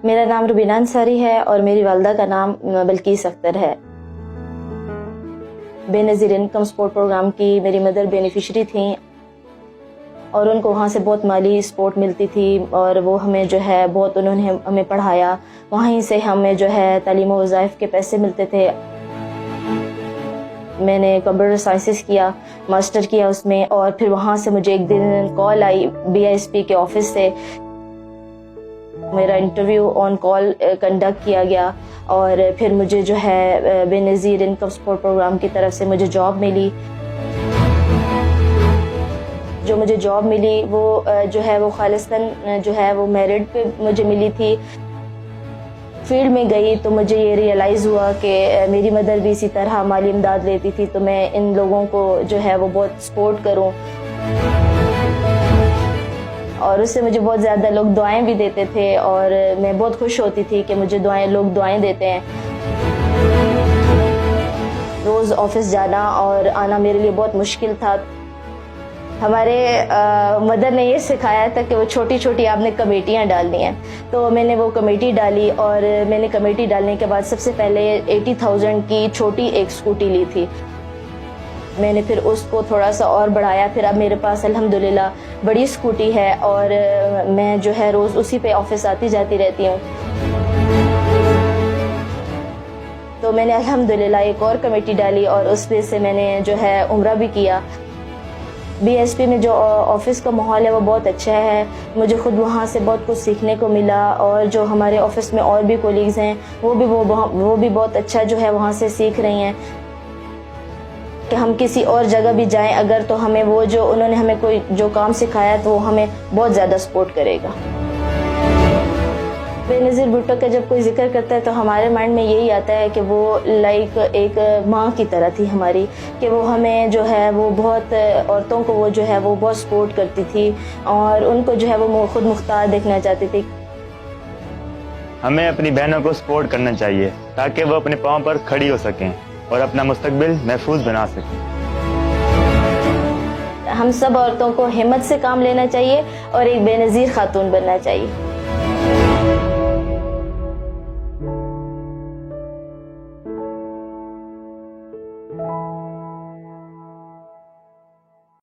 मेरा नाम रुबीना अंसारी है और मेरी वालदा का नाम बल्कीस अख्तर है। बेनज़ीर इनकम सपोर्ट प्रोग्राम की मेरी मदर बेनिफिशरी थी और उनको वहाँ से बहुत माली सपोर्ट मिलती थी और वो हमें जो है बहुत उन्होंने हमें पढ़ाया। वहीं से हमें जो है तालीम व वज़ाइफ के पैसे मिलते थे। मैंने कंप्यूटर साइंसेस किया, मास्टर किया उसमें, और फिर वहाँ से मुझे एक दिन कॉल आई BISP के ऑफिस से। मेरा इंटरव्यू ऑन कॉल कंडक्ट किया गया और फिर मुझे जो है बेनज़ीर इनकम सपोर्ट प्रोग्राम की तरफ से मुझे जॉब मिली। जो मुझे जॉब मिली वो जो है वो खालिस्तन जो है वो मेरिट पे मुझे मिली थी। फील्ड में गई तो मुझे ये रियलाइज़ हुआ कि मेरी मदर भी इसी तरह माली इमदाद लेती थी, तो मैं इन लोगों को जो है वो बहुत सपोर्ट करूं। और उससे मुझे बहुत ज़्यादा लोग दुआएं भी देते थे और मैं बहुत खुश होती थी कि मुझे लोग दुआएं देते हैं। रोज़ ऑफिस जाना और आना मेरे लिए बहुत मुश्किल था। हमारे मदर ने ये सिखाया था कि वो छोटी छोटी आपने कमेटियाँ डालनी हैं, तो मैंने वो कमेटी डाली और मैंने कमेटी डालने के बाद सबसे पहले 80,000 की छोटी एक स्कूटी ली थी। मैंने फिर उसको थोड़ा सा और बढ़ाया, फिर अब मेरे पास अल्हम्दुलिल्लाह बड़ी स्कूटी है और मैं जो है रोज़ उसी पे ऑफिस आती जाती रहती हूँ। तो मैंने अल्हम्दुलिल्लाह एक और कमेटी डाली और उस पे से मैंने जो है उम्रा भी किया। BSP में जो ऑफिस का माहौल है वो बहुत अच्छा है। मुझे खुद वहाँ से बहुत कुछ सीखने को मिला और जो हमारे ऑफिस में और भी कोलीग्स हैं वो भी बहुत अच्छा जो है वहाँ से सीख रही हैं कि हम किसी और जगह भी जाएं अगर, तो हमें वो जो उन्होंने हमें कोई जो काम सिखाया तो वो हमें बहुत ज़्यादा सपोर्ट करेगा। बेनज़ीर भुट्टो का जब कोई जिक्र करता है तो हमारे माइंड में यही आता है कि वो लाइक एक माँ की तरह थी हमारी, कि वो हमें जो है वो बहुत औरतों को वो जो है वो बहुत सपोर्ट करती थी और उनको जो है वो खुद मुख्तार देखना चाहती थी। हमें अपनी बहनों को सपोर्ट करना चाहिए ताकि वो अपने पाँव पर खड़ी हो सकें और अपना मुस्तकबिल महफूज बना सकें। हम सब औरतों को हिम्मत से काम लेना चाहिए और एक बेनज़ीर खातून बनना चाहिए।